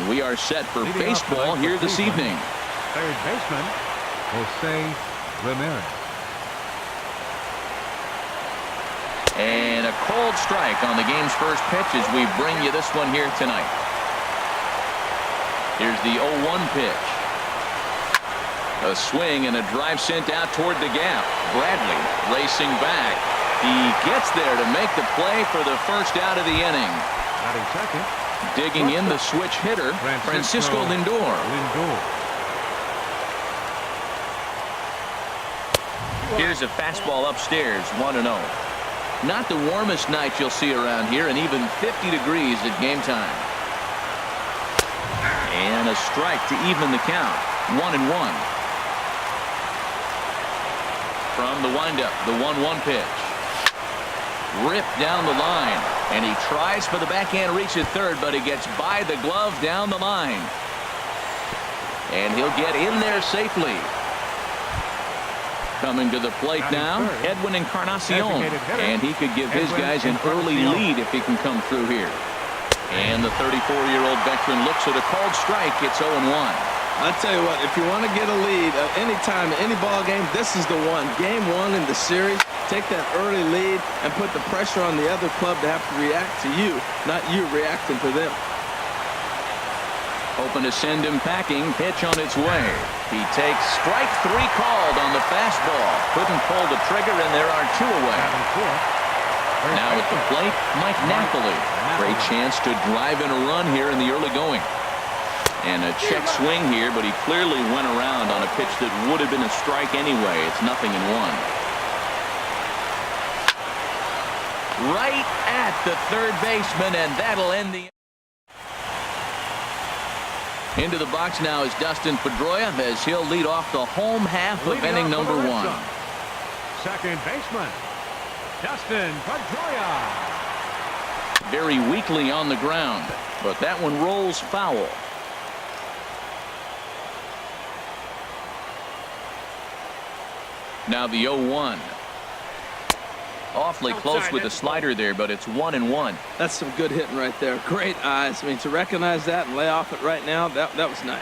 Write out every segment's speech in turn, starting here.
we are set for baseball here this evening. Third baseman, Jose Ramirez. And a cold strike on the game's first pitch as we bring you this one here tonight. Here's the 0-1 pitch. A swing and a drive sent out toward the gap. Bradley racing back. He gets there to make the play for the first out of the inning. Batting second. Digging in the switch hitter, Francisco Lindor. Here's a fastball upstairs, 1-0. Not the warmest night you'll see around here, and even 50 degrees at game time. And a strike to even the count, 1-1. From the windup, the 1-1 pitch. Ripped down the line, and he tries for the backhand reach at third, but he gets by the glove down the line. And he'll get in there safely. Coming to the plate now, Edwin Encarnacion, and he could give his guys an early lead if he can come through here. And the 34-year-old veteran looks at a called strike. It's 0-1. I tell you what, if you want to get a lead at any time, any ball game, this is the one. Game one in the series, take that early lead and put the pressure on the other club to have to react to you, not you reacting to them. Hoping to send him packing. Pitch on its way. He takes strike 3 called on the fastball. Couldn't pull the trigger, and there are 2 away. Now at the plate, Mike Napoli. Great chance to drive in a run here in the early going. And a check swing here, but he clearly went around on a pitch that would have been a strike anyway. It's 0-1. Right at the third baseman, and that'll end the... Into the box now is Dustin Pedroia as he'll lead off the home half of inning number 1. Second baseman, Dustin Pedroia. Very weakly on the ground, but that one rolls foul. Now the 0-1. Awfully close with the slider there, but it's 1-1. That's some good hitting right there. Great eyes. I mean, to recognize that and lay off it right now, that was nice.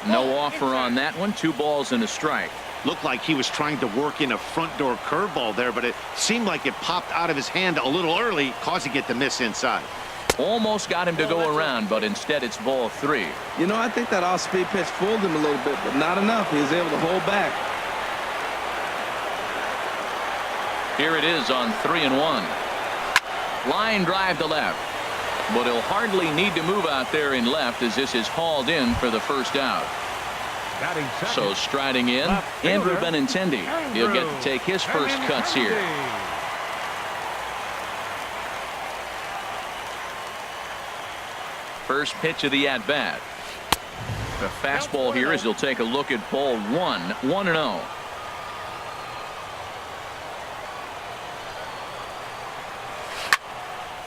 No offer on that one. 2 balls and a strike. Looked like he was trying to work in a front door curveball there, but it seemed like it popped out of his hand a little early, causing it to miss inside. Almost got him to go around, but instead it's ball 3. You know, I think that off-speed pitch fooled him a little bit, but not enough. He was able to hold back. Here it is on 3-1. Line drive to left, but he'll hardly need to move out there in left as this is hauled in for the first out. So striding in, Andrew Benintendi. He'll get to take his first cuts here. First pitch of the at-bat. The fastball here as he'll take a look at ball 1, 1-0.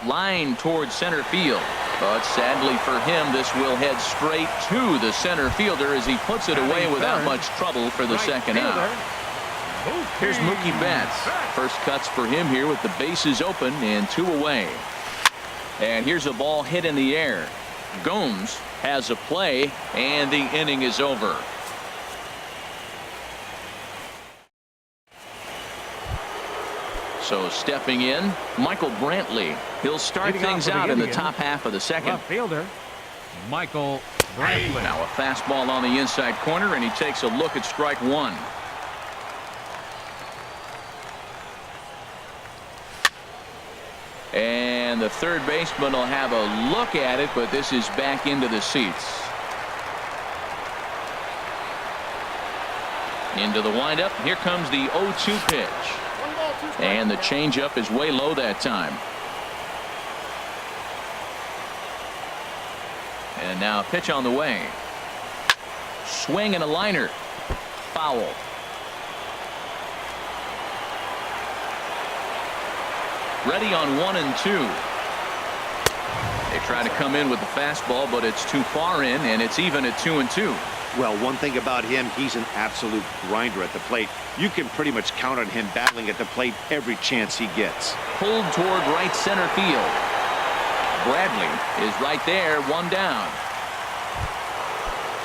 Line towards center field, but sadly for him this will head straight to the center fielder as he puts it away without much trouble for the second out. Here's Mookie Betts. First cuts for him here with the bases open and 2 away. And here's a ball hit in the air. Gomes has a play, and the inning is over. So stepping in, Michael Brantley. He'll start things out in the top half of the second. Left fielder, Michael Brantley. Now a fastball on the inside corner, and he takes a look at strike 1. And the third baseman will have a look at it, but this is back into the seats. Into the windup. Here comes the 0-2 pitch. And the changeup is way low that time. And now pitch on the way. Swing and a liner. Foul. Ready on 1 and 2. They try to come in with the fastball, but it's too far in, and it's even at 2 and 2. Well, one thing about him, he's an absolute grinder at the plate. You can pretty much count on him battling at the plate every chance he gets. Pulled toward right center field. Bradley is right there, one down.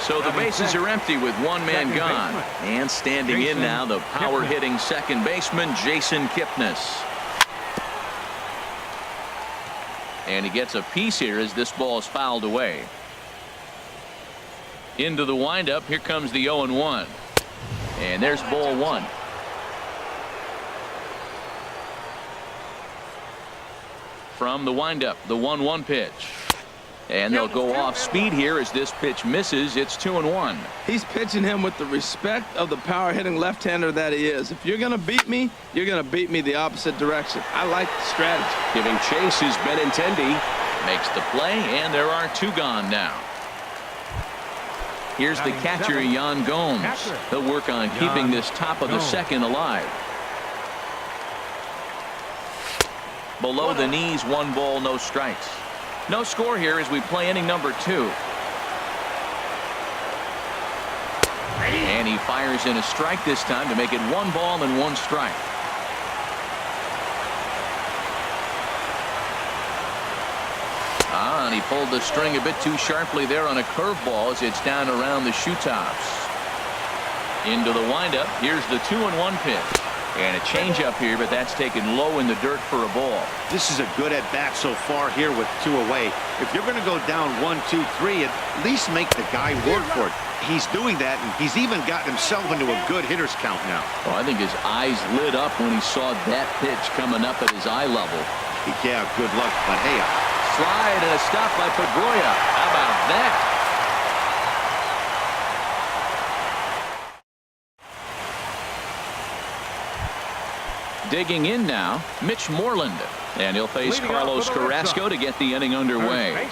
So the bases are empty with one man gone. And standing in now, the power-hitting second baseman, Jason Kipnis. And he gets a piece here as this ball is fouled away. Into the windup, here comes the 0-1. And there's ball one. From the windup, the 1-1 pitch. And they'll go off speed here as this pitch misses. It's 2-1. He's pitching him with the respect of the power-hitting left-hander that he is. If you're going to beat me, you're going to beat me the opposite direction. I like the strategy. Giving chase is Benintendi. Makes the play, and there are two gone now. Here's the catcher, Yan Gomes. He'll work on keeping this top of the second alive. Below the knees, 1 ball, no strikes. No score here as we play inning number 2. And he fires in a strike this time to make it 1 ball and 1 strike. And he pulled the string a bit too sharply there on a curveball as it's down around the shoe tops. Into the windup. Here's the 2-1 pitch. And a changeup here, but that's taken low in the dirt for a ball. This is a good at-bat so far here with 2 away. If you're going to go down 1, 2, 3, at least make the guy work for it. He's doing that, and he's even gotten himself into a good hitter's count now. Oh, I think his eyes lit up when he saw that pitch coming up at his eye level. Yeah, good luck, but hey. Slide and a stop by Pedroia. How about that? Digging in now, Mitch Moreland. And he'll face Carlos Carrasco to get the inning underway. He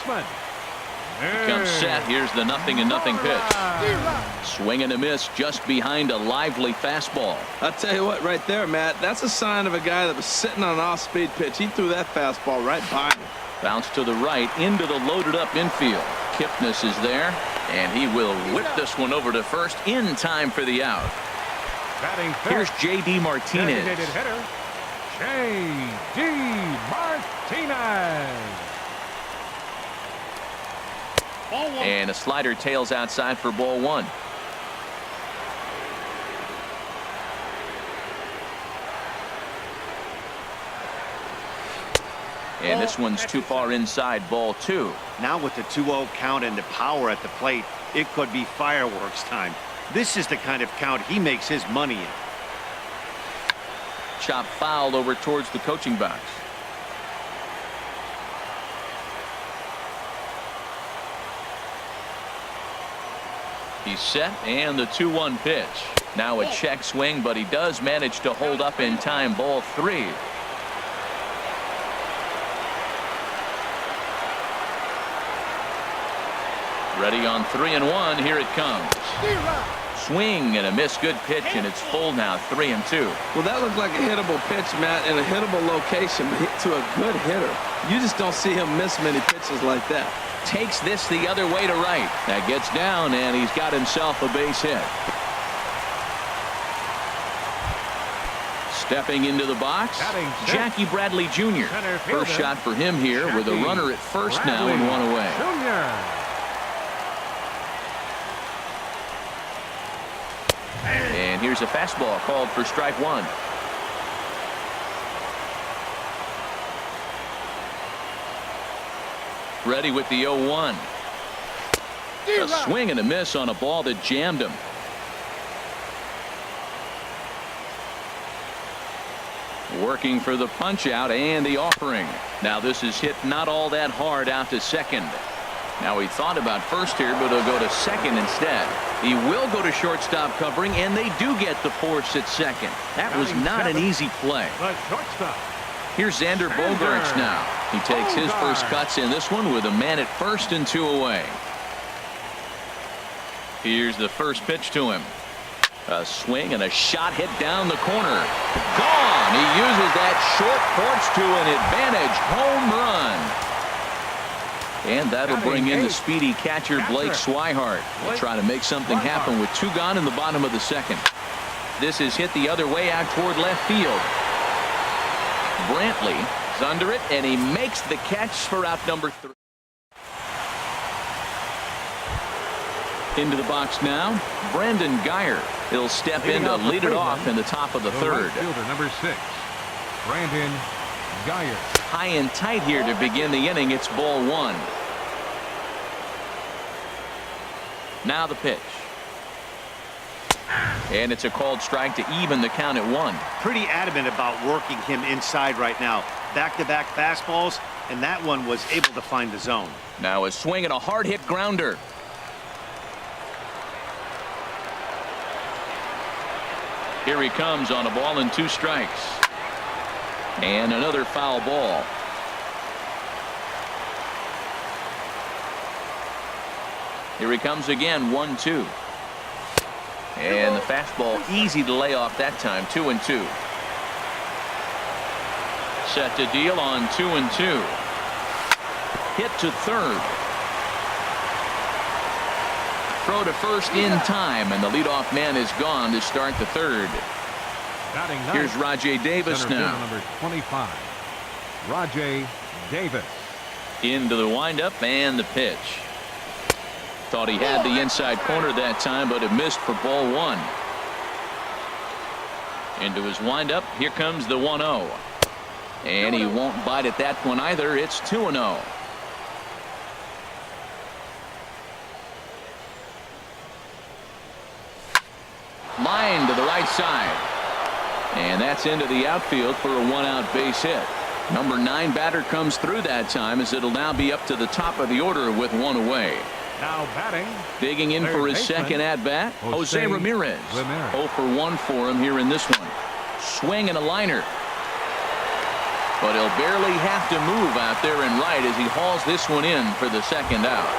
comes set. Here's the 0-0 pitch. Swing and a miss just behind a lively fastball. I'll tell you what, right there, Matt, that's a sign of a guy that was sitting on an off-speed pitch. He threw that fastball right by him. Bounce to the right into the loaded up infield. Kipnis is there, and he will whip this one over to first in time for the out. Here's J.D. Martinez. J.D. Martinez. And a slider tails outside for ball 1. And this one's too far inside, ball 2. Now with the 2-0 count and the power at the plate, it could be fireworks time. This is the kind of count he makes his money in. Chop fouled over towards the coaching box. He's set, and the 2-1 pitch. Now a check swing, but he does manage to hold up in time, ball 3. Ready on 3-1. Here it comes. Swing and a miss. Good pitch, and it's full now. 3-2. Well, that looked like a hittable pitch, Matt, in a hittable location to a good hitter. You just don't see him miss many pitches like that. Takes this the other way to right. That gets down, and he's got himself a base hit. Stepping into the box, Jackie Bradley Jr. First shot for him here with a runner at first now and 1 away. And here's a fastball called for strike 1. Ready with the 0-1. A swing and a miss on a ball that jammed him. Working for the punch out and the offering. Now this is hit not all that hard out to second. Now he thought about first here, but he'll go to second instead. He will go to shortstop covering, and they do get the force at second. That was not an easy play. Here's Xander Bogaerts now. He takes his first cuts in this one with a man at first and 2 away. Here's the first pitch to him. A swing and a shot hit down the corner. Gone. He uses that short porch to an advantage home run. And that'll bring in the speedy catcher Blake Swihart. He'll try to make something happen with 2 gone in the bottom of the second. This is hit the other way out toward left field. Brantley He's under it, and he makes the catch for out number 3. Into the box now, Brandon Geyer. He'll step in to lead it off in the top of the third. Right fielder, number 6, Brandon Geyer. High and tight here to begin the inning. It's ball 1. Now the pitch. And it's a called strike to even the count at 1. Pretty adamant about working him inside right now. Back-to-back fastballs, and that one was able to find the zone. Now a swing and a hard hit grounder. Here he comes on a ball and 2 strikes. And another foul ball. Here he comes again, 1-2. And the fastball easy to lay off that time, 2-2. Set to deal on 2-2. Hit to third. Throw to first in time, and the leadoff man is gone to start the third. Batting ninth, Here's Rajay Davis center now. fielder, number 25, Rajay Davis. Into the windup and the pitch. Thought he had the inside corner that time, but it missed for ball 1. Into his windup. Here comes the 1-0. And he won't bite at that one either. It's 2-0. Line to the right side. And that's into the outfield for a 1-out base hit. Number 9 batter comes through that time, as it'll now be up to the top of the order with 1 away. Now batting. Digging in for his second at-bat, Jose Ramirez. 0 for 1 for him here in this one. Swing and a liner. But he'll barely have to move out there in right as he hauls this one in for the second out.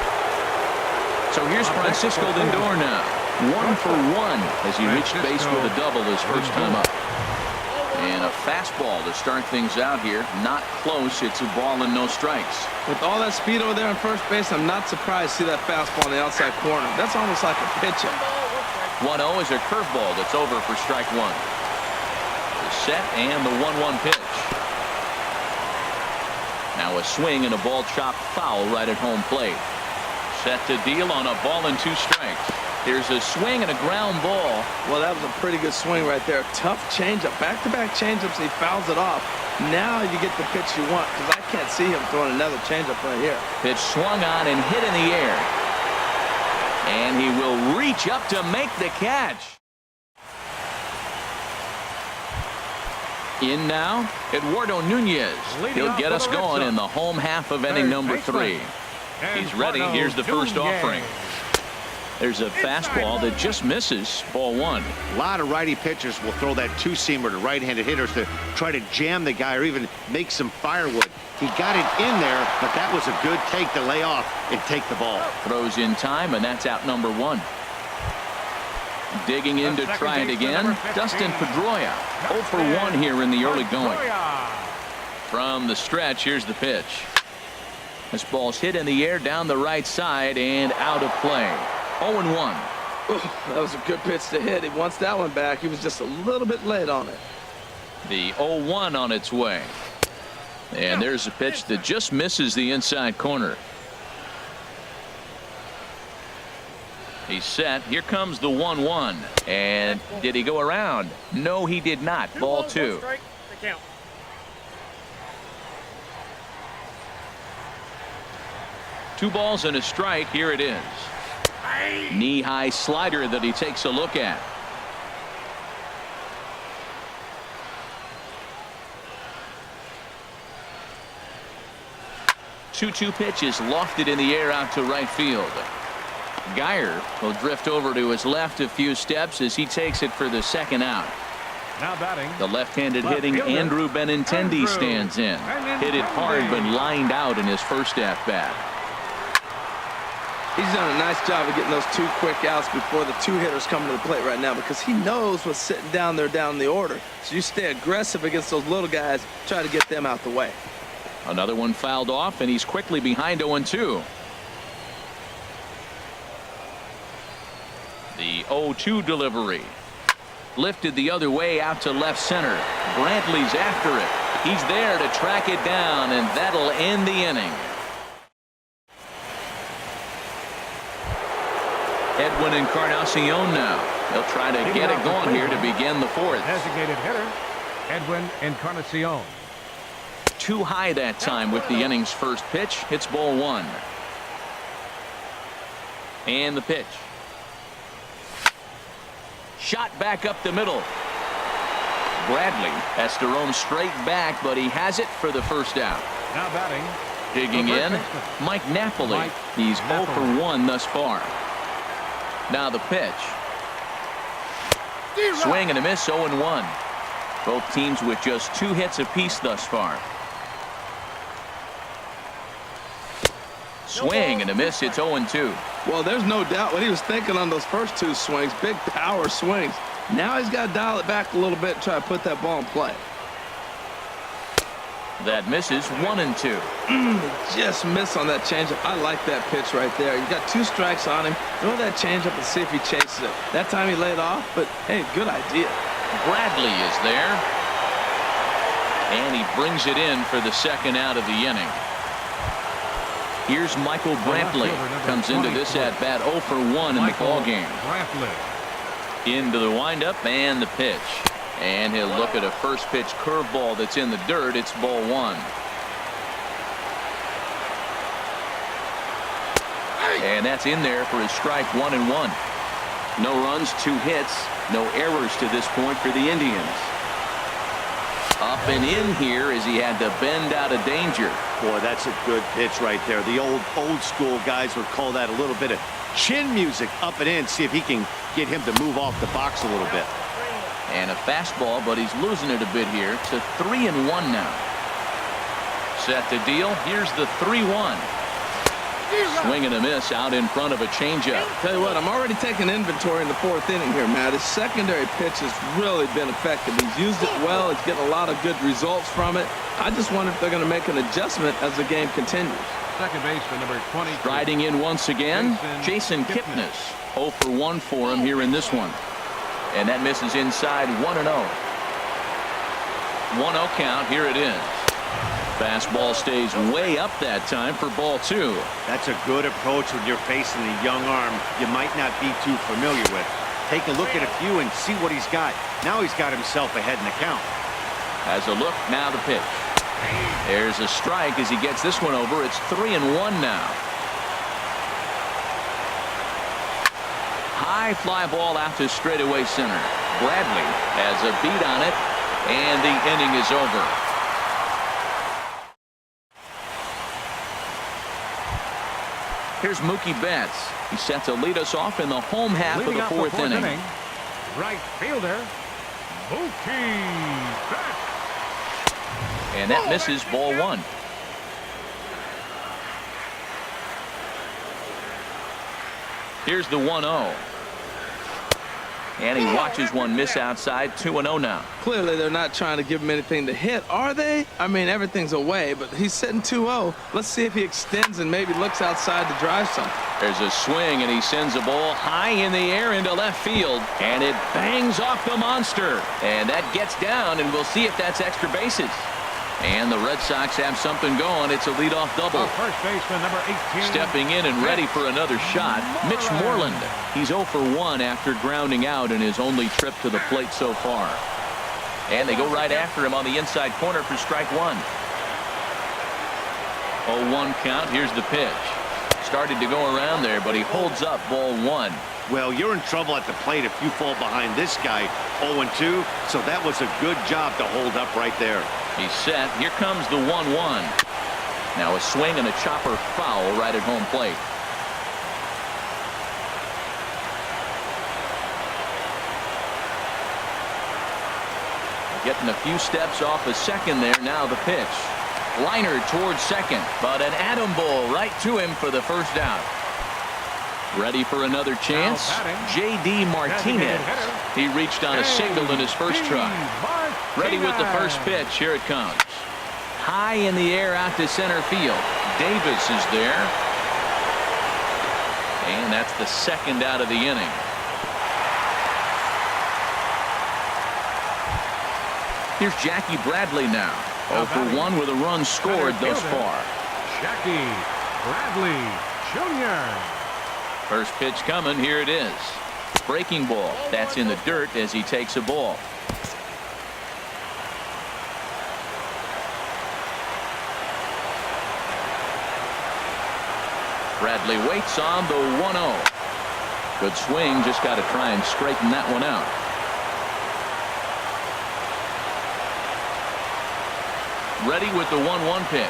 So here's Francisco Lindor now. 1 for 1 as he reached base with a double his first time up. And a fastball to start things out here. Not close. It's a ball and no strikes. With all that speed over there on first base, I'm not surprised to see that fastball on the outside corner. That's almost like a pitch-up. 1-0 is a curveball that's over for strike 1. The set and the 1-1 pitch. Now a swing and a ball chopped foul right at home plate. Set to deal on a ball and 2 strikes. Here's a swing and a ground ball. Well, that was a pretty good swing right there. Tough changeup. Back-to-back changeups. He fouls it off. Now you get the pitch you want, because I can't see him throwing another changeup right here. Pitch swung on and hit in the air. And he will reach up to make the catch. In now, Eduardo Nunez. He'll get us going in the home half of inning number 3. He's ready. Here's the first offering. There's a fastball that just misses. Ball 1. A lot of righty pitchers will throw that 2-seamer to right-handed hitters to try to jam the guy or even make some firewood. He got it in there, but that was a good take to lay off and take the ball. Throws in time, and that's out number 1. Digging in to try it again, Dustin Pedroia. 0 for 1 here in the early going. From the stretch, here's the pitch. This ball's hit in the air down the right side and out of play. 0-1. That was a good pitch to hit. He wants that one back. He was just a little bit late on it. The 0-1 on its way. And there's a pitch that just misses the inside corner. He's set. Here comes the 1-1. And did he go around? No, he did not. Ball 2. 2 balls and a strike. Here it is. Knee-high slider that he takes a look at. Two pitches lofted in the air out to right field. Geyer will drift over to his left a few steps as he takes it for the second out. Now batting. The left-handed hitting Andrew Benintendi stands in. Hit it hard but lined out in his first at-bat. He's done a nice job of getting those 2 quick outs before the 2 hitters come to the plate right now, because he knows what's sitting down there down the order. So you stay aggressive against those little guys, try to get them out the way. Another one fouled off, and he's quickly behind 0-2. The 0-2 delivery. Lifted the other way out to left center. Brantley's after it. He's there to track it down, and that'll end the inning. Edwin Encarnacion now. He'll try to get it going here to begin the fourth. Designated hitter, Edwin Encarnacion. Too high that time with the inning's first pitch. It's ball one. And the pitch. Shot back up the middle. Bradley has to roam straight back, but he has it for the first out. Now batting. Digging in, Mike Napoli. He's 0 for 1 thus far. Now the pitch. Swing and a miss, 0-1. Both teams with just 2 hits apiece thus far. Swing and a miss, it's 0-2. Well, there's no doubt what he was thinking on those first 2 swings. Big power swings. Now he's got to dial it back a little bit and try to put that ball in play. That misses, 1-2. Just miss on that changeup. I like that pitch right there. You got 2 strikes on him. Throw that changeup and see if he chases it. That time he laid off, but hey, good idea. Bradley is there. And he brings it in for the second out of the inning. Here's Michael Brantley. Comes into this at-bat 0 for 1 in the ballgame. Into the windup and the pitch. And he'll look at a first pitch curveball that's in the dirt. It's ball 1. And that's in there for his strike 1-1. No runs, 2 hits, no errors to this point for the Indians. Up and in here as he had to bend out of danger. Boy, that's a good pitch right there. The old school guys would call that a little bit of chin music. Up and in, see if he can get him to move off the box a little bit. And a fastball, but he's losing it a bit here to 3-1 now. Set to deal. Here's the 3-1. Swing and a miss out in front of a changeup. Tell you what, I'm already taking inventory in the 4th inning here, Matt. His secondary pitch has really been effective. He's used it well. He's getting a lot of good results from it. I just wonder if they're going to make an adjustment as the game continues. Second baseman, number 20. Striding in once again, Jason Kipnis. 0 for 1 for him here in this one. And that misses inside, 1-0. 1-0 count. Here it is. Fastball stays way up that time for ball 2. That's a good approach when you're facing a young arm you might not be too familiar with. Take a look at a few and see what he's got. Now he's got himself ahead in the count. Has a look, now the pitch. There's a strike as he gets this one over. It's 3-1 now. High fly ball out to straightaway center. Bradley has a beat on it, and the inning is over. Here's Mookie Betts. He's set to lead us off in the home half of the 4th inning. Right fielder, Mookie Betts. And that misses, ball 1. Here's the 1-0. And he watches one miss outside. 2-0 now. Clearly, they're not trying to give him anything to hit, are they? I mean, everything's away, but he's sitting 2-0. Let's see if he extends and maybe looks outside to drive something. There's a swing, and he sends a ball high in the air into left field, and it bangs off the monster. And that gets down, and we'll see if that's extra bases. And the Red Sox have something going. It's a leadoff double. First baseman, number 18. Stepping in and ready for another shot, Mitch Moreland. He's 0 for 1 after grounding out in his only trip to the plate so far. And they go right after him on the inside corner for strike 1. 0-1 count. Here's the pitch. Started to go around there, but he holds up, ball 1. Well, you're in trouble at the plate if you fall behind this guy 0-2, so that was a good job to hold up right there. He's set. Here comes the 1-1. Now a swing and a chopper foul right at home plate. Getting a few steps off a second there. Now the pitch. Liner towards second, but an atom ball right to him for the first out. Ready for another chance? J.D. Martinez. He reached on a single in his first try. Ready with the first pitch. Here it comes. High in the air out to center field. Davis is there. And that's the second out of the inning. Here's Jackie Bradley now. 0 for 1 with a run scored thus far. Jackie Bradley Jr. First pitch coming. Here it is. Breaking ball. That's in the dirt as he takes a ball. Bradley waits on the 1-0. Good swing. Just got to try and straighten that one out. Ready with the 1-1 pitch.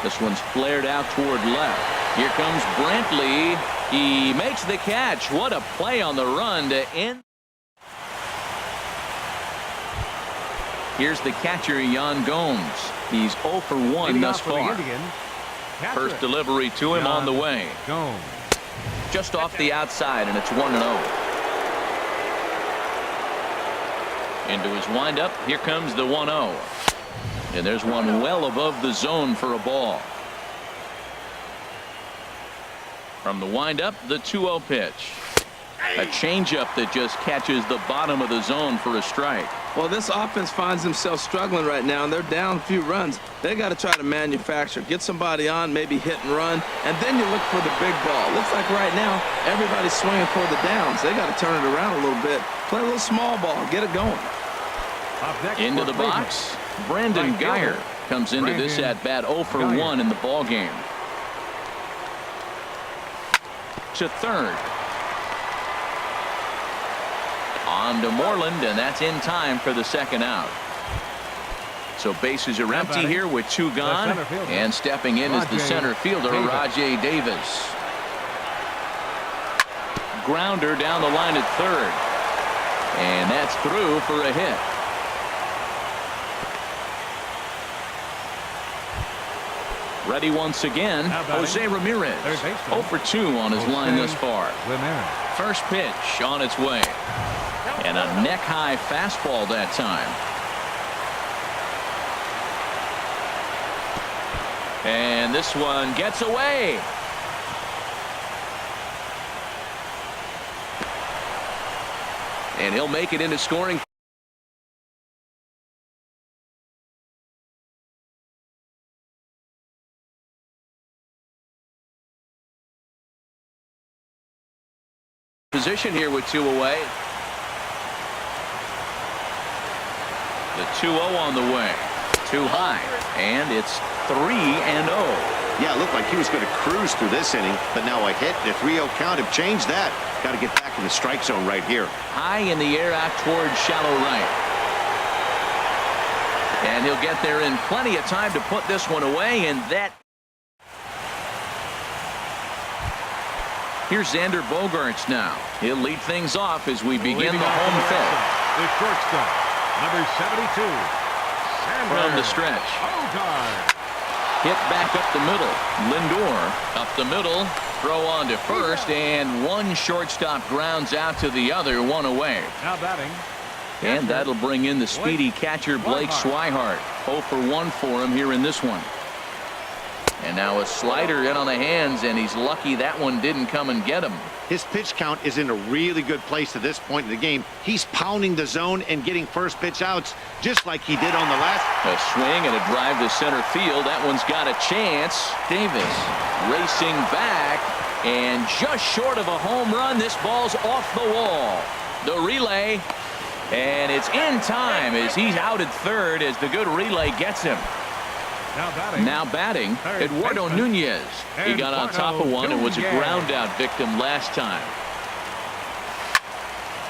This one's flared out toward left. Here comes Brantley. He makes the catch. What a play on the run to end. Here's the catcher, Yan Gomes. He's 0 for 1 thus far. First delivery to him on the way. Just off the outside, and it's 1-0. Into his windup. Here comes the 1-0. And there's one well above the zone for a ball. From the windup, the 2-0 pitch. A changeup that just catches the bottom of the zone for a strike. Well, this offense finds themselves struggling right now, and they're down a few runs. They got to try to manufacture, get somebody on, maybe hit and run, and then you look for the big ball. Looks like right now everybody's swinging for the downs. They got to turn it around a little bit, play a little small ball, get it going. Into the box, Brandon Geyer comes into this at bat 0 for 1 in the ball game. To third. On to Moreland, and that's in time for the second out. So bases are empty here with 2 gone, and stepping in is the center fielder, Rajay Davis. Grounder down the line at third, and that's through for a hit. Ready once again, Jose Ramirez. 0 for 2 on his line thus far. First pitch on its way. And a neck-high fastball that time. And this one gets away. And he'll make it into scoring position here with 2 away. The 2-0 on the way. Too high. And it's 3-0. Yeah, it looked like he was going to cruise through this inning, but now a hit and a 3-0 count have changed that. Got to get back in the strike zone right here. High in the air out towards shallow right. And he'll get there in plenty of time to put this one away, and that. Here's Xander Bogaerts now. He'll lead things off as we begin the home fifth. The shortstop, number 72. From the stretch. Hit back up the middle. Lindor up the middle. Throw on to first, and one shortstop grounds out to the other, 1 away. Now batting. And that'll bring in the speedy catcher Blake Swihart. 0 for 1 for him here in this one. And now a slider in on the hands, and he's lucky that one didn't come and get him. His pitch count is in a really good place at this point in the game. He's pounding the zone and getting first pitch outs just like he did on the last. A swing and a drive to center field. That one's got a chance. Davis racing back, and just short of a home run. This ball's off the wall. The relay, and it's in time as he's out at third as the good relay gets him. Now batting, Eduardo Nunez. He got on top of one and was a ground out victim last time.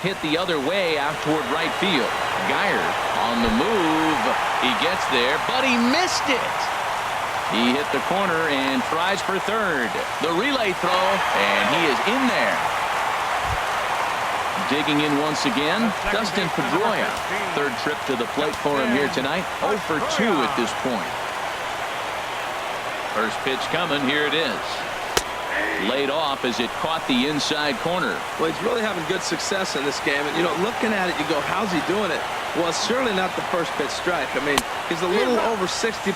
Hit the other way out toward right field. Geyer on the move. He gets there, but he missed it. He hit the corner and tries for third. The relay throw, and he is in there. Digging in once again, Dustin Pedroia. Third trip to the plate for him here tonight. 0 for 2 at this point. First pitch coming. Here it is. Laid off as it caught the inside corner. Well, he's really having good success in this game. And, you know, looking at it, you go, how's he doing it? Well, it's surely not the first pitch strike. I mean, is a little over 60%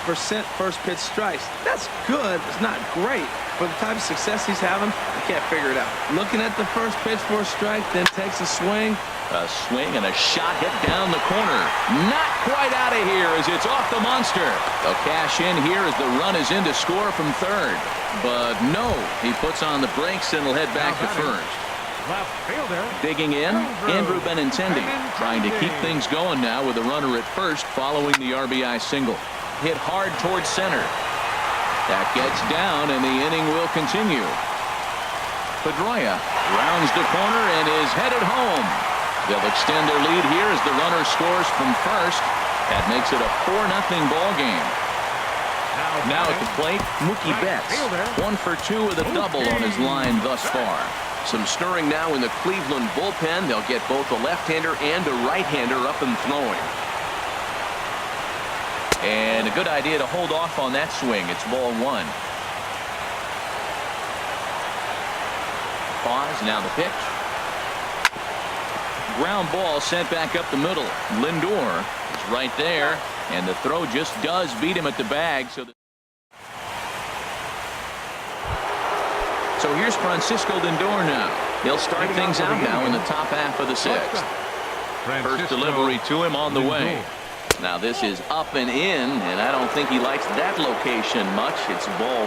first pitch strikes. That's good. It's not great. For the type of success he's having, I can't figure it out. Looking at the first pitch for a strike, then takes a swing. A swing and a shot hit down the corner. Not quite out of here as it's off the monster. They'll cash in here as the run is in to score from third. But no, he puts on the brakes and will head back to first. Left fielder. Digging in, Andrew Benintendi, trying to keep things going now with a runner at first following the RBI single. Hit hard towards center. That gets down and the inning will continue. Pedroia rounds the corner and is headed home. They'll extend their lead here as the runner scores from first. That makes it a 4-0 ball game. Now at the plate, Mookie Betts, 1 for 2 with a double on his line thus far. Some stirring now in the Cleveland bullpen. They'll get both a left-hander and a right-hander up and throwing. And a good idea to hold off on that swing. It's ball 1. Pause, now the pitch. Ground ball sent back up the middle. Lindor is right there, and the throw just does beat him at the bag. So here's Francisco Lindor now. He'll start things out now in the top half of the 6th. First delivery to him on the way. Now this is up and in, and I don't think he likes that location much. It's ball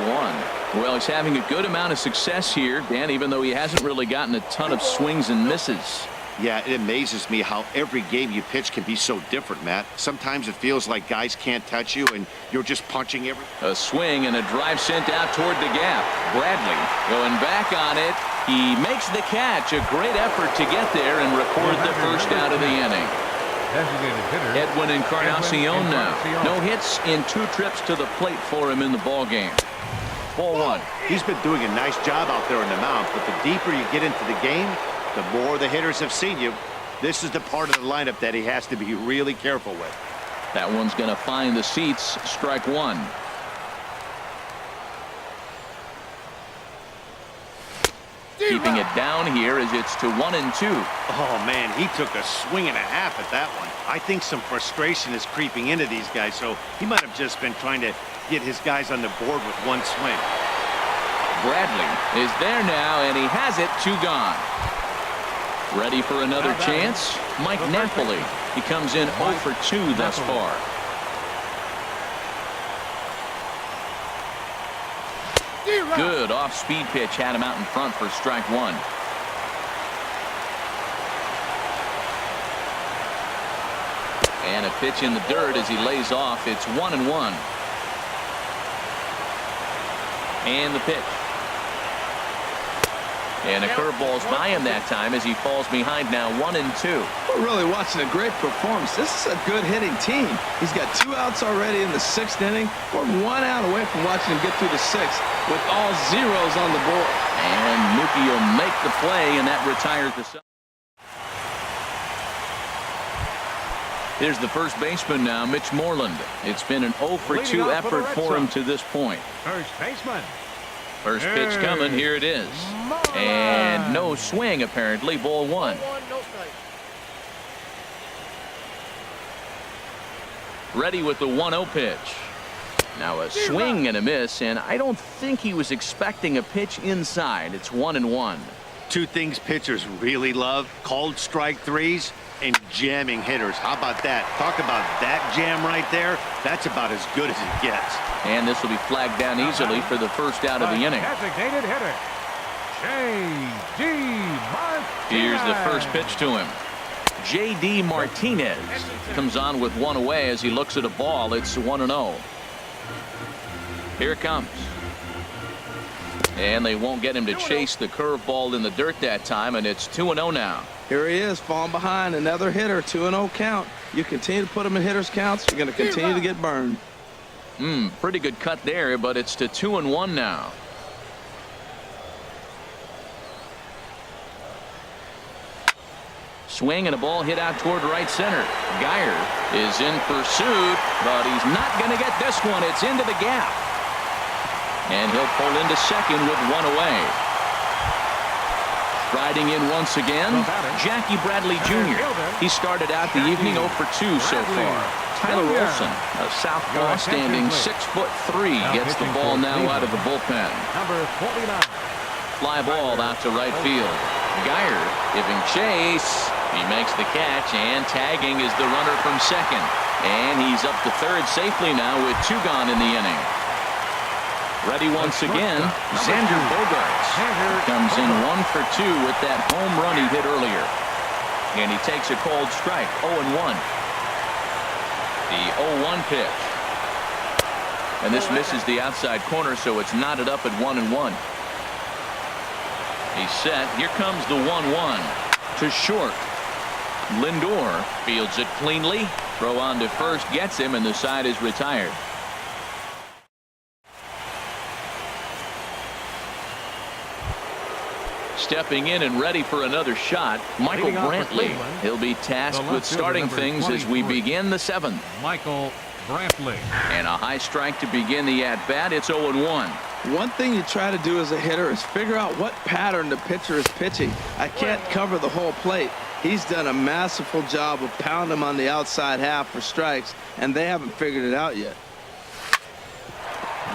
1. Well, he's having a good amount of success here, Dan, even though he hasn't really gotten a ton of swings and misses. Yeah, it amazes me how every game you pitch can be so different, Matt. Sometimes it feels like guys can't touch you and you're just punching every... A swing and a drive sent out toward the gap. Bradley going back on it. He makes the catch. A great effort to get there and record the first out of the inning. Edwin Encarnacion now. No hits in 2 trips to the plate for him in the ball game. Ball 1. He's been doing a nice job out there on the mound, but the deeper you get into the game, the more the hitters have seen you. This is the part of the lineup that he has to be really careful with. That one's going to find the seats. Strike 1. Keeping it down here as it's to 1-2. Oh man, he took a swing and a half at that one. I think some frustration is creeping into these guys, so he might have just been trying to get his guys on the board with one swing. Bradley is there now, and he has it. 2 gone. Ready for another chance? Mike Napoli. He comes in 0 for 2 thus far. Good off-speed pitch had him out in front for strike 1. And a pitch in the dirt as he lays off. It's 1-1. And the pitch. And a curveball's by him that time as he falls behind now 1-2. We're really watching a great performance. This is a good hitting team. He's got 2 outs already in the 6th inning. We're 1 out away from watching him get through the 6th with all zeros on the board. And Mookie will make the play, and that retires the side. Here's the first baseman now, Mitch Moreland. It's been an 0 for 2 effort for him to this point. First baseman. First pitch coming. Here it is. And no swing, apparently. Ball 1. Ready with the 1-0 pitch. Now a swing and a miss, and I don't think he was expecting a pitch inside. It's 1-1. 2 things pitchers really love: called strike 3s and jamming hitters. How about that? Talk about that jam right there. That's about as good as it gets. And this will be flagged down easily for the first out of the inning. Designated hitter, J.D. Martinez. Here's the first pitch to him. J.D. Martinez comes on with 1 away as he looks at a ball. It's 1-0. Here it comes. And they won't get him to chase the curveball in the dirt that time, and it's 2-0 now. Here he is, falling behind. Another hitter, 2-0 count. You continue to put him in hitters counts, you're going to continue to get burned. Pretty good cut there, but it's to 2-1 now. Swing and a ball hit out toward right center. Geyer is in pursuit, but he's not going to get this one. It's into the gap. And he'll pull into second with 1 away. Riding in once again, Jackie Bradley Jr. He started out the evening 0 for 2 so far. Tyler Olson, a southpaw standing 6'3", gets the ball now out of the bullpen. Number 49. Fly ball out to right field. Geyer giving chase. He makes the catch, and tagging is the runner from second. And he's up to third safely now with 2 gone in the inning. Ready once again, Xander Bogaerts. Comes in 1 for 2 with that home run he hit earlier. And he takes a cold strike, 0-1. The 0-1 pitch. And this misses the outside corner, so it's knotted up at 1-1. He's set. Here comes the 1-1 to short. Lindor fields it cleanly. Throw on to first gets him, and the side is retired. Stepping in and ready for another shot, Michael Brantley. He'll be tasked with starting things as we begin the 7th. Michael Brantley. And a high strike to begin the at-bat. It's 0-1. One thing you try to do as a hitter is figure out what pattern the pitcher is pitching. I can't cover the whole plate. He's done a masterful job of pounding him on the outside half for strikes, and they haven't figured it out yet.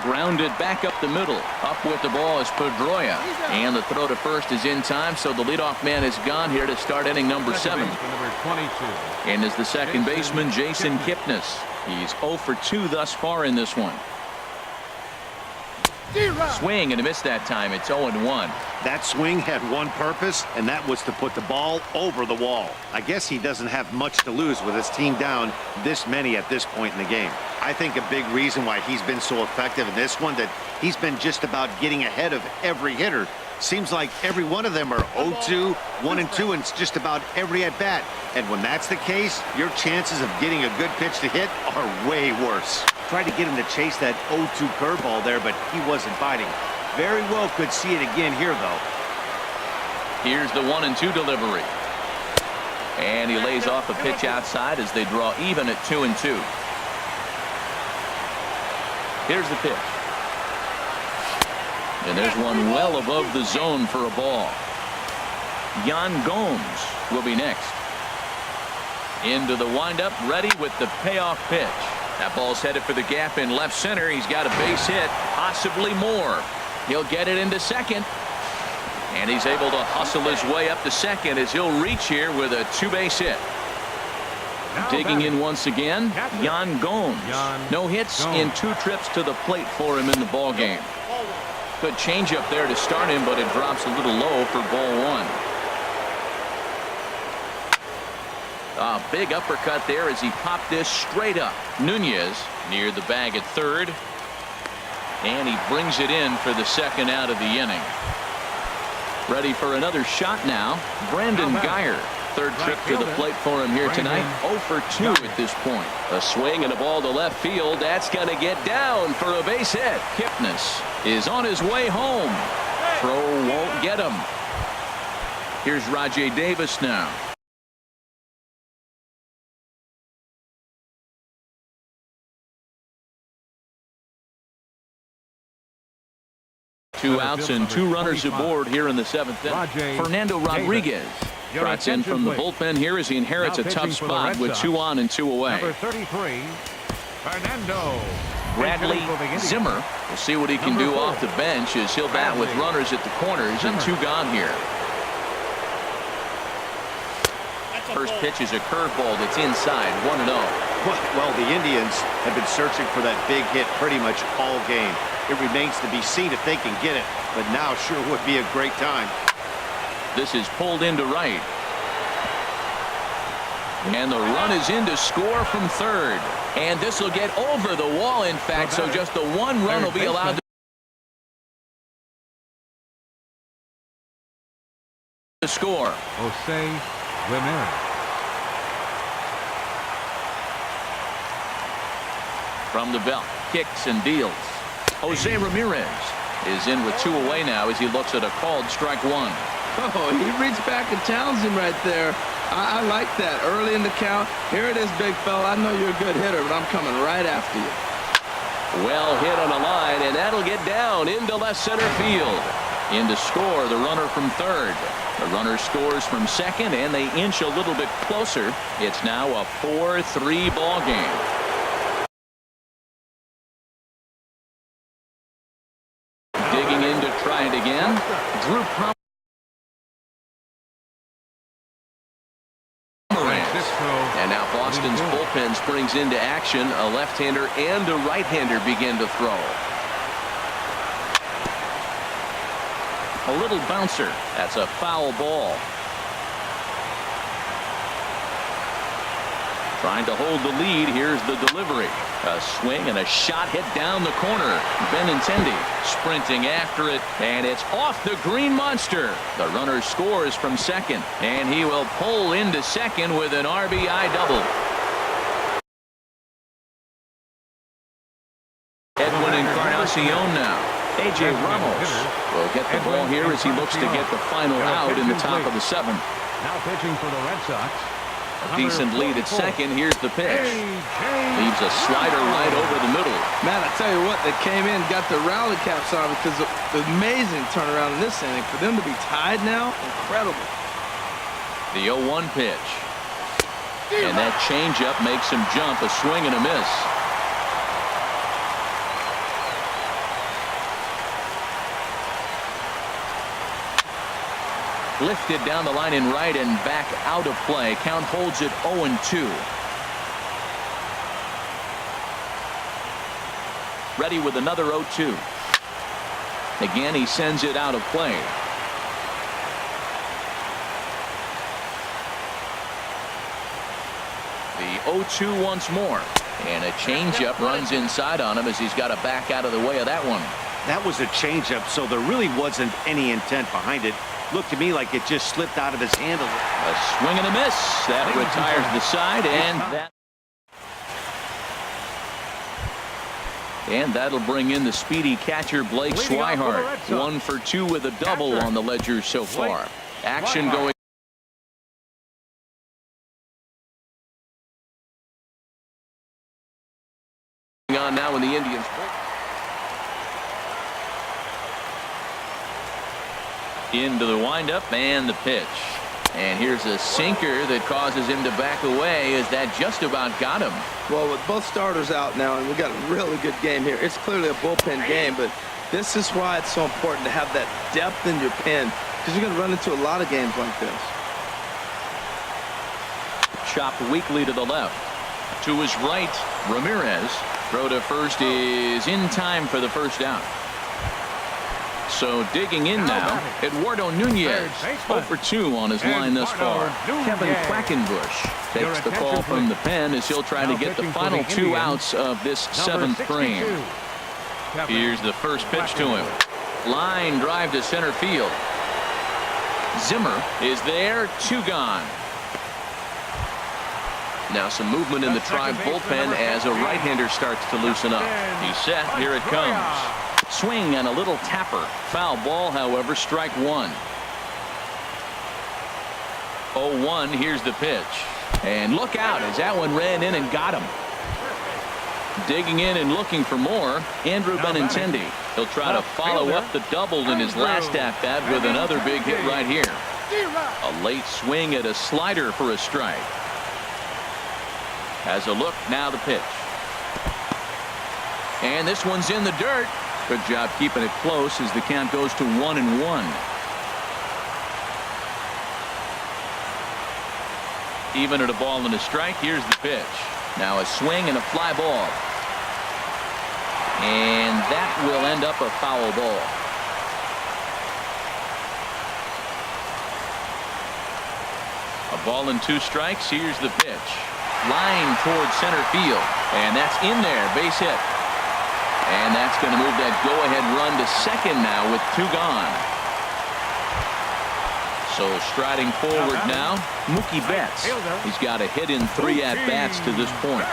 Grounded back up the middle. Up with the ball is Pedroia. And the throw to first is in time, so the leadoff man is gone here to start inning number 7. Number 22. And is the second baseman, Jason Kipnis. He's 0 for 2 thus far in this one. Swing and a miss that time. It's 0-1. That swing had one purpose, and that was to put the ball over the wall. I guess he doesn't have much to lose with his team down this many at this point in the game. I think a big reason why he's been so effective in this one, that he's been just about getting ahead of every hitter. Seems like every one of them are 0-2, 1-2, and it's just about every at-bat. And when that's the case, your chances of getting a good pitch to hit are way worse. Tried to get him to chase that 0-2 curveball there, but he wasn't biting. Very well could see it again here, though. Here's the 1-2 delivery. And he lays off a pitch outside as they draw even at 2-2. Here's the pitch. And there's one well above the zone for a ball. Yan Gomes will be next. Into the windup, ready with the payoff pitch. That ball's headed for the gap in left center. He's got a base hit, possibly more. He'll get it into second. And he's able to hustle his way up to second as he'll reach here with a 2-base hit. Digging in once again, Yan Gomes. No hits in 2 trips to the plate for him in the ball game. Good changeup there to start him, but it drops a little low for ball 1. A big uppercut there as he popped this straight up. Nunez near the bag at third. And he brings it in for the second out of the inning. Ready for another shot now. Brandon Geyer. Third trip to the plate for him here tonight. 0 for 2 at this point. A swing and a ball to left field. That's going to get down for a base hit. Kipnis is on his way home. Throw won't get him. Here's Rajay Davis now. Two outs and 2 runners aboard here in the 7th inning. Fernando Rodriguez trots in from the bullpen here as he inherits a tough spot with 2 on and 2 away. Number 33, Fernando. Bradley Zimmer will see what he can do off the bench as he'll bat with runners at the corners and 2 gone here. First pitch is a curveball that's inside, 1-0. Well, the Indians have been searching for that big hit pretty much all game. It remains to be seen if they can get it, but now sure would be a great time. This is pulled into right. And the run is in to score from third. And this will get over the wall, in fact, so just the 1 run will be allowed to score. Jose Ramirez. From the belt, kicks and deals. Jose Ramirez is in with 2 away now as he looks at a called strike 1. Oh, he reached back and challenged him right there. I like that. Early in the count. Here it is, big fella. I know you're a good hitter, but I'm coming right after you. Well hit on a line, and that'll get down into left center field. In to score the runner from third. The runner scores from second, and they inch a little bit closer. It's now a 4-3 ball game. again. Drew And now Boston's bullpen springs into action. A left-hander and a right-hander begin to throw. A little bouncer. That's a foul ball. Trying to hold the lead. Here's the delivery. A swing and a shot hit down the corner. Benintendi sprinting after it, and it's off the green monster. The runner scores from second, and he will pull into second with an RBI double. Edwin Encarnacion now. A.J. Ramos will get the ball here as he looks to get the final out in the top of the seventh. Now pitching for the Red Sox. A decent lead at second. Here's the pitch. Leaves a slider right over the middle. Man, I tell you what, they came in, got the rally caps on because of the amazing turnaround in this inning. For them to be tied now, incredible. The 0-1 pitch. And that changeup makes him jump. A swing and a miss. Lifted down the line in right and back out of play. Count holds it 0-2. Ready with another 0-2. Again, he sends it out of play. The 0-2 once more. And a changeup runs inside on him as he's got to back out of the way of that one. That was a changeup, so there really wasn't any intent behind it. Looked to me like it just slipped out of his hand. A swing and a miss. That retires the side, and that'll bring in the speedy catcher Blake Swihart. 1 for 2 with a double on the ledger so far. Action going on now in the Indians. Into the windup and the pitch. And here's a sinker that causes him to back away as that just about got him. Well, with both starters out now, and we got a really good game here. It's clearly a bullpen game, but this is why it's so important to have that depth in your pen, because you're going to run into a lot of games like this. Chopped weakly to the left. To his right, Ramirez. Throw to first is in time for the first out. So digging in now, Eduardo Nunez, 0 for 2 on his line thus far. Kevin Quackenbush takes the call from the pen as he'll try to get the final 2 outs of this 7th frame. Here's the first pitch to him. Line drive to center field. Zimmer is there, 2 gone. Now some movement in the Tribe bullpen as a right-hander starts to loosen up. He's set, here it comes. Swing and a little tapper. Foul ball, however, strike 1. 0-1, here's the pitch. And look out as that one ran in and got him. Digging in and looking for more, Andrew Benintendi. He'll try to follow up the double in his last at-bat with another big hit right here. A late swing at a slider for a strike. Has a look, now the pitch. And this one's in the dirt. Good job keeping it close as the count goes to 1-1. Even at a ball and a strike. Here's the pitch. Now a swing and a fly ball. And that will end up a foul ball. A ball and 2 strikes. Here's the pitch. Line towards center field. And that's in there. Base hit. And that's going to move that go-ahead run to second now with 2 gone. So striding forward now, Mookie Betts. He's got a hit in 3 at-bats to this point.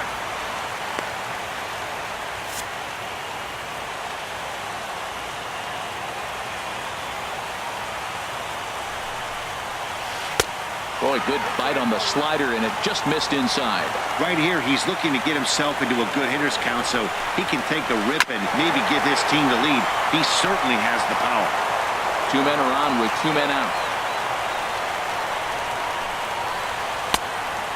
Boy, good bite on the slider, and it just missed inside. Right here, he's looking to get himself into a good hitter's count so he can take the rip and maybe give his team the lead. He certainly has the power. 2 men are on with 2 men out.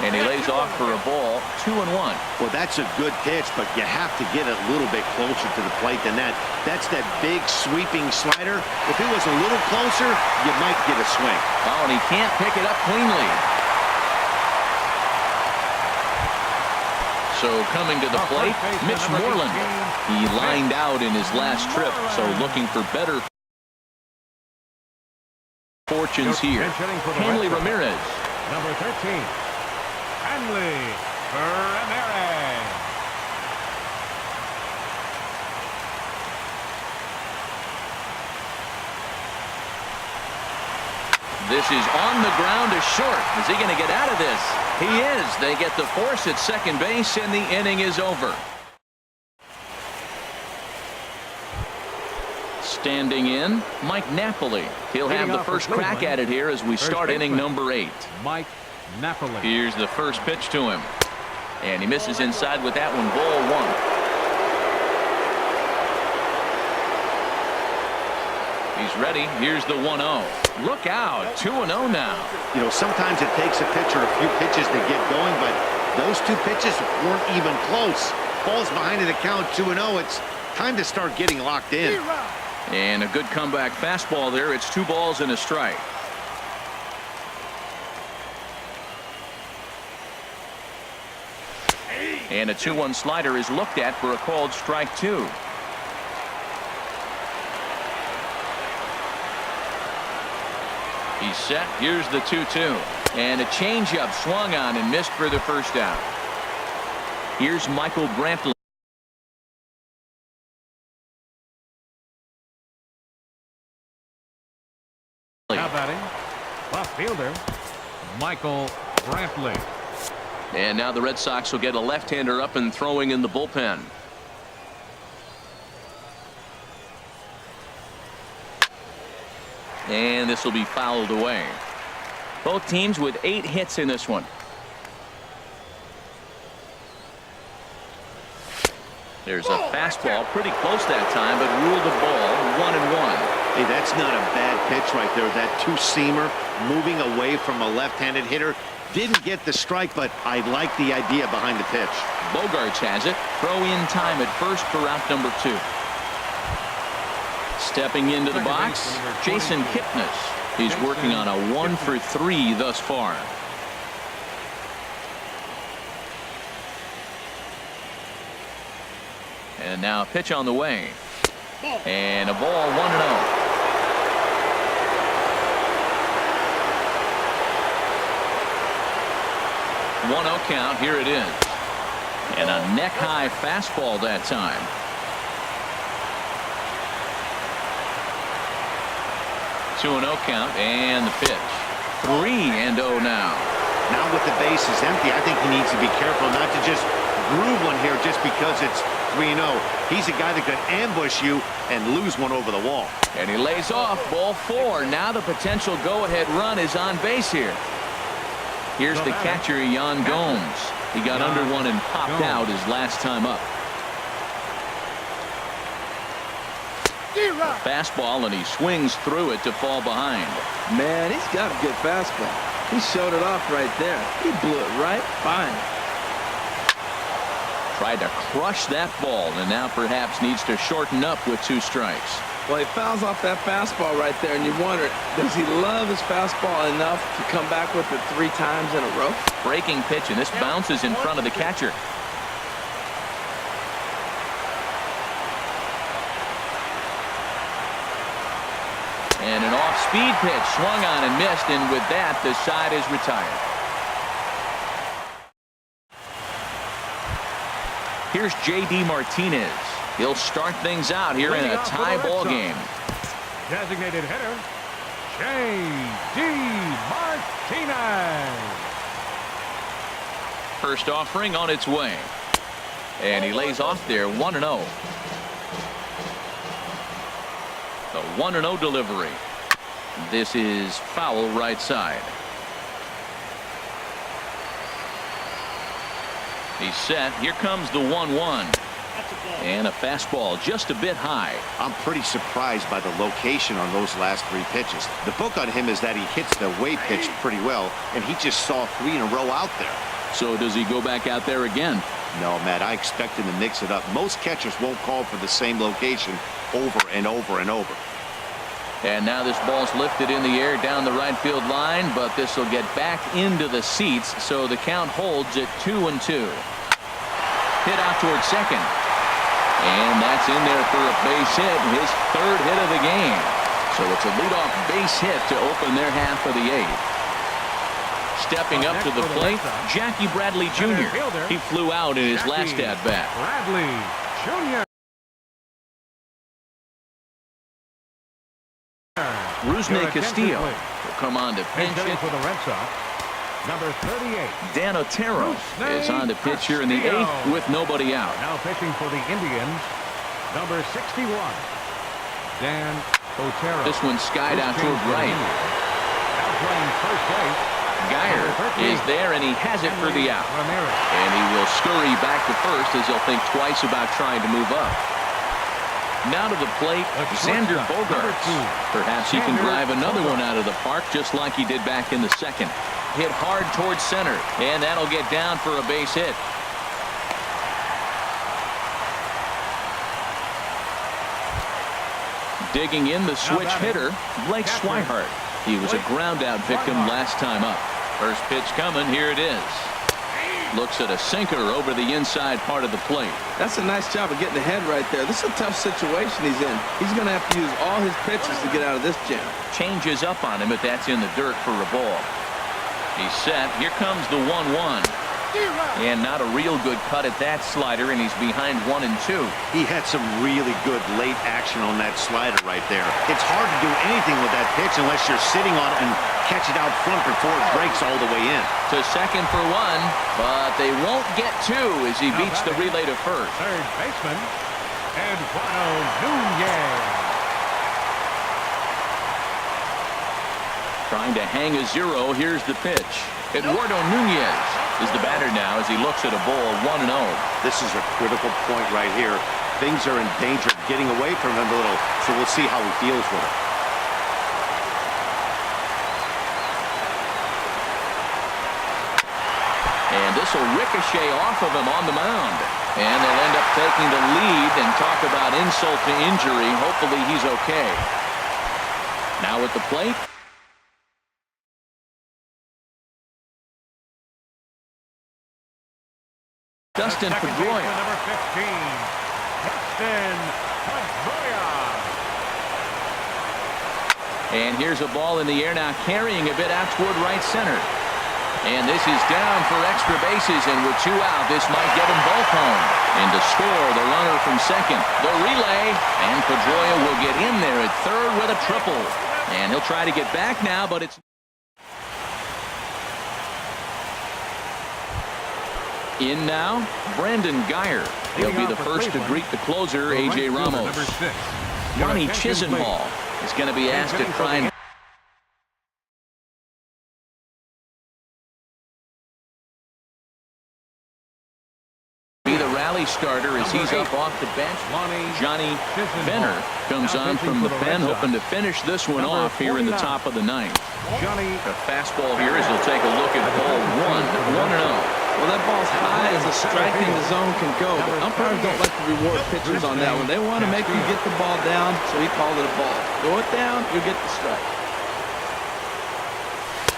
And he lays off for a ball, 2-1. Well, that's a good pitch, but you have to get a little bit closer to the plate than that. That's that big sweeping slider. If it was a little closer, you might get a swing. Oh, and he can't pick it up cleanly. So coming to the plate, Mitch Moreland. He lined out in his last trip, so looking for better fortunes here. Hanley Ramirez. Number 13, Hanley Ramirez. This is on the ground to short. Is he going to get out of this? He is. They get the force at second base, and the inning is over. Standing in, Mike Napoli. He'll have the first crack at it here as we start inning number 8. Mike Napoli. Here's the first pitch to him. And he misses inside with that one, ball 1. He's ready. Here's the 1-0. Look out. 2-0 now. You know, sometimes it takes a pitcher a few pitches to get going, but those 2 pitches weren't even close. Ball's behind in the count, 2-0. It's time to start getting locked in. And a good comeback fastball there. It's 2 balls and a strike. And a 2-1 slider is looked at for a called strike 2. He's set. Here's the 2-2. And a changeup swung on and missed for the first out. Here's Michael Brantley. Now batting, left fielder, Michael Brantley. And now the Red Sox will get a left-hander up and throwing in the bullpen. And this will be fouled away. Both teams with 8 hits in this one. There's a fastball pretty close that time, but ruled a ball 1-1. Hey, that's not a bad pitch right there. That 2-seamer moving away from a left-handed hitter. Didn't get the strike, but I like the idea behind the pitch. Bogarts has it. Throw in time at first for out number 2. Stepping into the box, Jason Kipnis. He's working on a 1 for 3 thus far. And now a pitch on the way. And a ball 1-0. 1-0 count. Here it is. And a neck-high fastball that time. Two 2-0 count and the pitch. 3-0 now. Now with the bases empty, I think he needs to be careful not to just groove one here just because it's 3-0. He's a guy that could ambush you and lose one over the wall. And he lays off ball 4. Now the potential go-ahead run is on base here. Here's the catcher, Yan Gomes. He got under one and popped out his last time up. A fastball, and he swings through it to fall behind. Man, he's got a good fastball. He showed it off right there. He blew it right by him. Tried to crush that ball, and now perhaps needs to shorten up with 2 strikes. Well, he fouls off that fastball right there, and you wonder, does he love his fastball enough to come back with it 3 times in a row? Breaking pitch, and this bounces in front of the catcher. And an off-speed pitch swung on and missed, and with that, the side is retired. Here's J.D. Martinez. He'll start things out here in a tie ball game. Designated hitter, J.D. Martinez. First offering on its way. And he lays off there, 1-0. The 1-0 delivery. This is foul right side. He's set. Here comes the 1-1. And a fastball just a bit high. I'm pretty surprised by the location on those last 3 pitches. The book on him is that he hits the away pitch pretty well, and he just saw 3 in a row out there. So does he go back out there again? No, Matt, I expect him to mix it up. Most catchers won't call for the same location over and over and over. And now this ball's lifted in the air down the right field line, but this will get back into the seats, so the count holds at 2-2. Hit out towards second. And that's in there for a base hit, his 3rd hit of the game. So it's a leadoff base hit to open their half of the 8th. Stepping up to the plate, Jackie Bradley Jr. He flew out in his last at-bat. Bradley Jr. Rusney Castillo will come on to pinch it. For the Red Sox, number 38. Dan Otero is on to pitch here in the 8th with nobody out. Now pitching for the Indians, number 61. Dan Otero. This one skied out toward right. Now playing first base. Geyer is there, and he has it for the out. And he will scurry back to first as he'll think twice about trying to move up. Now to the plate, Xander Bogaerts. Perhaps he can drive another one out of the park just like he did back in the 2nd. Hit hard towards center, and that'll get down for a base hit. Digging in the switch hitter, Blake Swihart. He was a ground-out victim last time up. First pitch coming. Here it is. Looks at a sinker over the inside part of the plate. That's a nice job of getting the head right there. This is a tough situation he's in. He's going to have to use all his pitches to get out of this jam. Changes up on him, but that's in the dirt for a ball. He's set. Here comes the 1-1. And not a real good cut at that slider, and he's behind 1-2. He had some really good late action on that slider right there. It's hard to do anything with that pitch unless you're sitting on it and catch it out front before it breaks all the way in. To second for 1, but they won't get 2 as he beats the relay to first. Third baseman, Eduardo Nunez. Trying to hang a 0. Here's the pitch. Eduardo Nunez is the batter now as he looks at a ball 1-0. This is a critical point right here. Things are in danger of getting away from him a little, so we'll see how he deals with it. And this will ricochet off of him on the mound. And they'll end up taking the lead, and talk about insult to injury. Hopefully he's okay. Now at the plate, Dustin Pedroia. Number 15, Dustin Pedroia. And here's a ball in the air now, carrying a bit out toward right center. And this is down for extra bases, and with 2 out, this might get them both home. And to score, the runner from second. The relay, and Pedroia will get in there at third with a triple. And he'll try to get back now, but it's in now, Brandon Geyer. He'll be the first to greet the closer, A.J. Ramos. Ronnie Chisenhall is going to be asked to try and be the rally starter as he's up off the bench. Johnny Benner comes on from the pen, hoping to finish this one off here in the top of the 9th. A fastball here as he'll take a look at ball 1-0. Well, that ball's high as a strike in the zone can go. But umpires don't like to reward pitchers on that one. They want to make you get the ball down, so he called it a ball. Throw it down, you get the strike.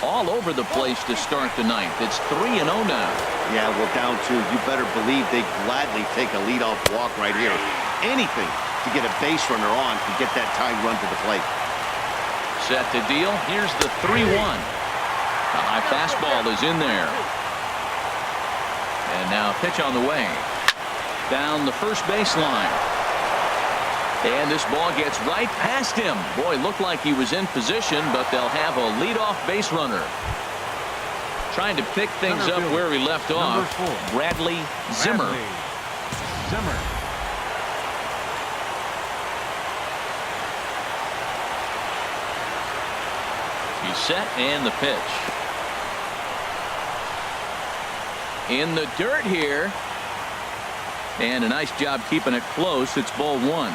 All over the place to start the 9th. It's 3-0 now. Yeah, well, down 2. You better believe they gladly take a leadoff walk right here. Anything to get a base runner on to get that tying run to the plate. Set to deal. Here's the 3-1. The high fastball is in there. And now pitch on the way. Down the first baseline. And this ball gets right past him. Boy, looked like he was in position, but they'll have a leadoff base runner. Trying to pick things up where he left off. Bradley Zimmer. He's set, and the pitch. In the dirt here. And a nice job keeping it close. It's ball one.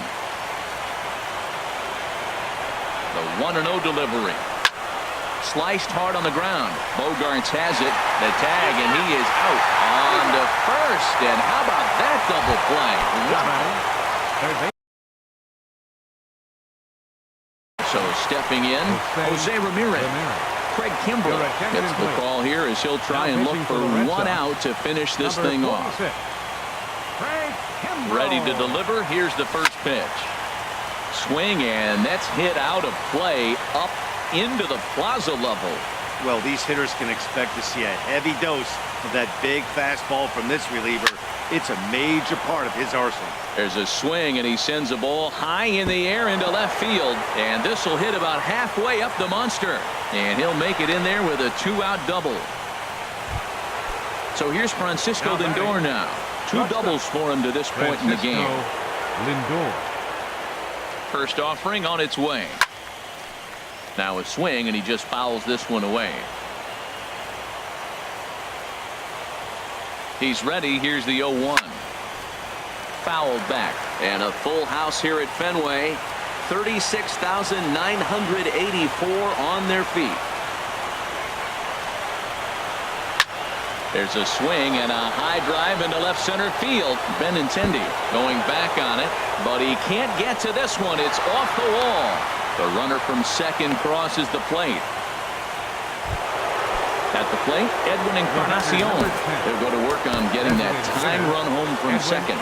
The 1-0 delivery. Sliced hard on the ground. Bogarts has it. The tag, and he is out on the first. And how about that double play? Wow. So stepping in, Jose Ramirez. Craig Kimbrell gets the call here as he'll try and look for one out to finish this thing off. Ready to deliver. Here's the first pitch. Swing, and that's hit out of play up into the plaza level. Well, these hitters can expect to see a heavy dose of that big fastball from this reliever. It's a major part of his arsenal. There's a swing, and he sends a ball high in the air into left field. And this will hit about halfway up the monster. And he'll make it in there with a 2-out double. So here's Francisco Lindor now. 2 doubles for him to this point in the game. Lindor. First offering on its way. Now a swing, and he just fouls this one away. He's ready. Here's the 0-1. Fouled back. And a full house here at Fenway. 36,984 on their feet. There's a swing and a high drive into left center field. Benintendi going back on it, but he can't get to this one. It's off the wall. The runner from second crosses the plate. At the plate, Edwin Encarnacion. They'll go to work on getting that tying run home from second.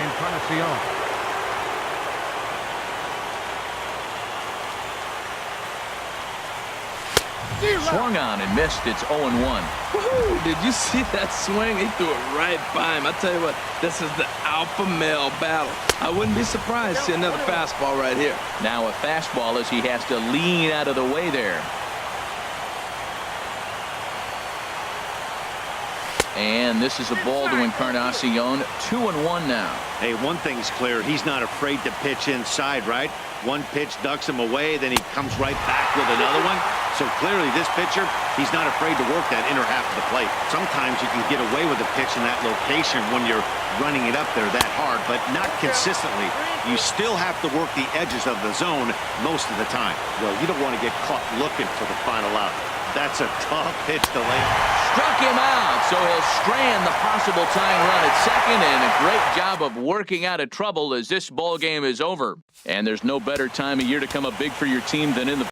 Swung on and missed. It's 0-1. Did you see that swing? He threw it right by him. I tell you what, this is the alpha male battle. I wouldn't be surprised to see another fastball right here. Now a fastball as he has to lean out of the way there. And this is a ball to Encarnacion. 2-1 now. Hey, one thing's clear. He's not afraid to pitch inside, right? One pitch ducks him away, then he comes right back with another one. So clearly this pitcher, he's not afraid to work that inner half of the plate. Sometimes you can get away with a pitch in that location when you're running it up there that hard, but not consistently. You still have to work the edges of the zone most of the time. Well, you don't want to get caught looking for the final out. That's a tough pitch to lay. Struck him out, so he'll strand the possible tying run at second, and a great job of working out of trouble as this ball game is over. And there's no better time of year to come up big for your team than in the